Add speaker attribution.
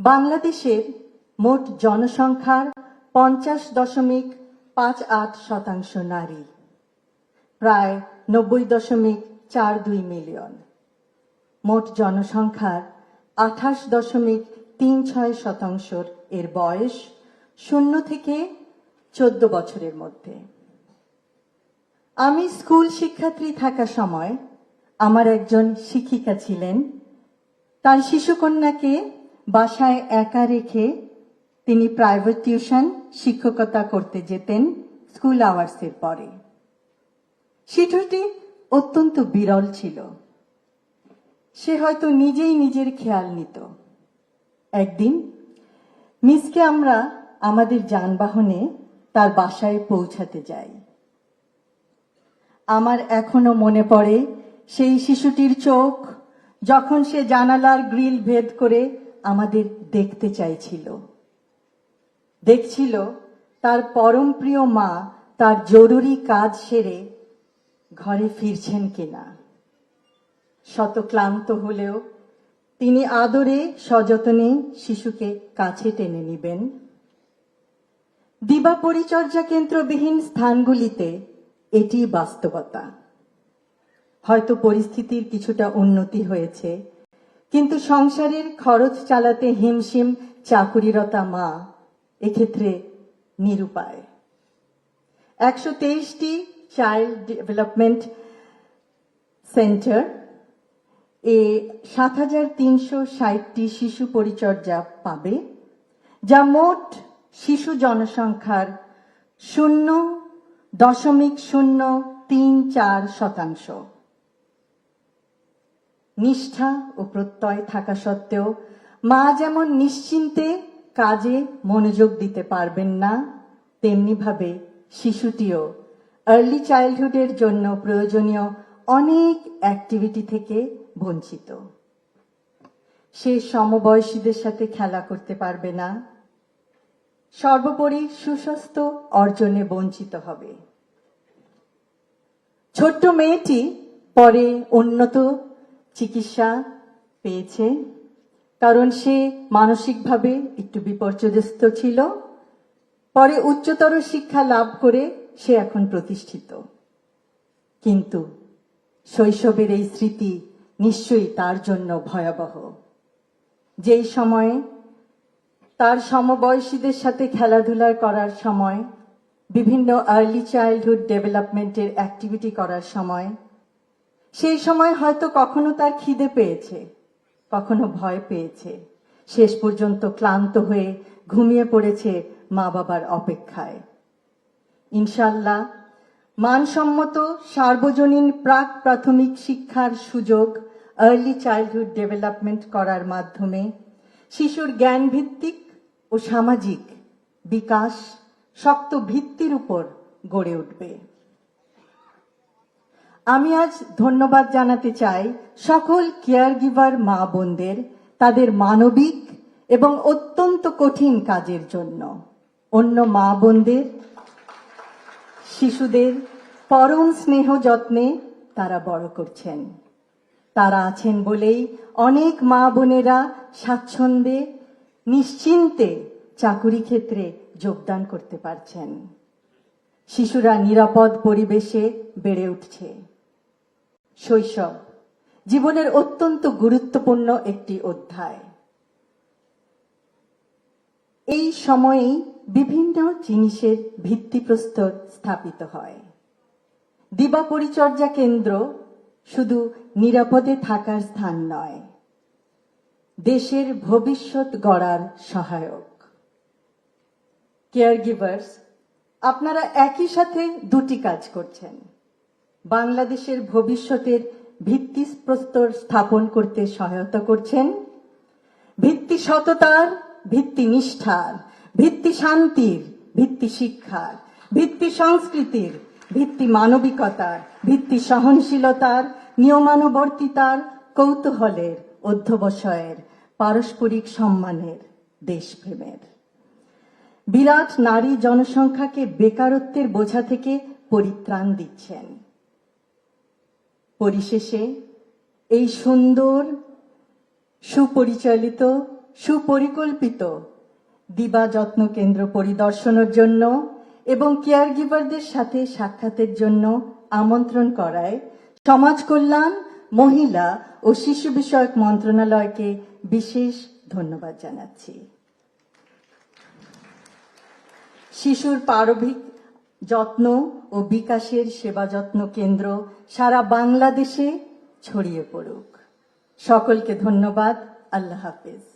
Speaker 1: বাংলাদেশের মোট জনসংখ্যার 50.58% নারী, প্রায় 90.42 মিলিয়ন। মোট জনসংখ্যার 28.36% এর বয়স 0 থেকে 14 বছরের মধ্যে। আমি স্কুল শিক্ষার্থী থাকা সময় আমার একজন শিক্ষিকা ছিলেন। তার শিশুকন্যাকে বাসায় একা রেখে তিনি প্রাইভেট টিউশন শিক্ষকতা করতে যেতেন স্কুল আওয়ার্সের পরে। শিশুটি অত্যন্ত বিরল ছিল। সে হয়তো নিজেই নিজের খেয়াল নিত। একদিন মিসকে আমরা আমাদের যানবাহনে তার বাসায় পৌঁছাতে যাই। আমার এখনো মনে পড়ে সেই শিশুটির চোখ যখন সে জানালার গ্রিল ভেদ করে আমাদের দেখতে চাইছিল। দেখছিল তার পরম প্রিয় মা তার জরুরি কাজ সেরে ঘরে ফিরছেন কিনা। শত ক্লান্ত হলেও তিনি আদরে সযত্নে শিশুকে কাছে টেনে নিবেন। দিবা পরিচর্যা কেন্দ্রবিহীন স্থানগুলিতে এটি বাস্তবতা। হয়তো পরিস্থিতির কিছুটা উন্নতি হয়েছে, কিন্তু সংসারের খরচ চালাতে হিমশিম চাকুরিরতা মা এক্ষেত্রে নিরুপায়। 123টি চাইল্ড ডেভেলপমেন্ট সেন্টার এ 7360টি শিশু পরিচর্যা পাবে, যা মোট শিশু জনসংখ্যার 0.034%। নিষ্ঠা ও প্রত্যয় থাকা সত্ত্বেও মা যেমন নিশ্চিন্তে কাজে মনোযোগ দিতে পারবেন না, তেমনিভাবে শিশুটিও আর্লি চাইল্ডহুডের জন্য প্রয়োজনীয় অনেক অ্যাক্টিভিটি থেকে বঞ্চিত। সে সমবয়সীদের সাথে খেলা করতে পারবে না, সর্বোপরি সুস্বাস্থ্য অর্জনে বঞ্চিত হবে। ছোট্ট মেয়েটি পরে উন্নত চিকিৎসা পেয়েছে, কারণ সে মানসিকভাবে একটু বিপর্যস্ত ছিল। পরে উচ্চতর শিক্ষা লাভ করে সে এখন প্রতিষ্ঠিত। কিন্তু শৈশবের এই স্মৃতি নিশ্চয়ই তার জন্য ভয়াবহ। যেই সময়ে তার সমবয়সীদের সাথে খেলাধুলা করার সময়, বিভিন্ন আর্লি চাইল্ডহুড ডেভেলপমেন্টের অ্যাক্টিভিটি করার সময়, সেই সময় হয়তো কখনো তার খিদে পেয়েছে, কখনো ভয় পেয়েছে, শেষ পর্যন্ত ক্লান্ত হয়ে ঘুমিয়ে পড়েছে মা বাবার অপেক্ষায়। ইনশাআল্লাহ মানসম্মত সার্বজনীন প্রাক প্রাথমিক শিক্ষার সুযোগ আর্লি চাইল্ডহুড ডেভেলপমেন্ট করার মাধ্যমে শিশুর জ্ঞান ভিত্তিক ও সামাজিক বিকাশ শক্ত ভিত্তির উপর গড়ে উঠবে। আমি আজ ধন্যবাদ জানাতে চাই সকল কেয়ার গিভার মা বোনদের তাদের মানবিক এবং অত্যন্ত কঠিন কাজের জন্য। অন্য মা বোনদের শিশুদের পরম স্নেহ যত্নে তারা বড় করছেন। তারা আছেন বলেই অনেক মা বোনেরা স্বাচ্ছন্দ্যে নিশ্চিন্তে চাকুরি ক্ষেত্রে যোগদান করতে পারছেন। শিশুরা নিরাপদ পরিবেশে বেড়ে উঠছে। শৈশব জীবনের অত্যন্ত গুরুত্বপূর্ণ একটি অধ্যায়। এই সময়েই বিভিন্ন জিনিসের ভিত্তিপ্রস্তর স্থাপিত হয়। দিবা পরিচর্যা কেন্দ্র শুধু নিরাপদে থাকার স্থান নয়, দেশের ভবিষ্যৎ গড়ার সহায়ক। কেয়ার গিভার্স, আপনারা একই সাথে দুটি কাজ করছেন। বাংলাদেশের ভবিষ্যতের ভিত্তিপ্রস্তর স্থাপন করতে সহায়তা করছেন। ভিত্তি সততার, ভিত্তি নিষ্ঠার, ভিত্তি শান্তির, ভিত্তি শিক্ষার, ভিত্তি সংস্কৃতির, ভিত্তি মানবিকতার, ভিত্তি সহনশীলতার, নিয়মানুবর্তিতার, কৌতূহলের, অধ্যবসায়ের, পারস্পরিক সম্মানের, দেশপ্রেমের। বিরাট নারী জনসংখ্যাকে বেকারত্বের বোঝা থেকে পরিত্রাণ দিচ্ছেন। পরিশেষে এই সুন্দর সুপরিচালিত সুপরিকল্পিত দিবা যত্ন কেন্দ্র পরিদর্শনের জন্য এবং কেয়ার গিভারদের সাথে সাক্ষাতের জন্য আমন্ত্রণ করায় সমাজ কল্যাণ, মহিলা ও শিশু বিষয়ক মন্ত্রণালয়কে বিশেষ ধন্যবাদ জানাচ্ছি। শিশুর প্রারম্ভিক যত্ন ও বিকাশের সেবা যত্ন কেন্দ্র সারা বাংলাদেশে ছড়িয়ে পড়ুক। সকলকে ধন্যবাদ। আল্লাহ হাফেজ।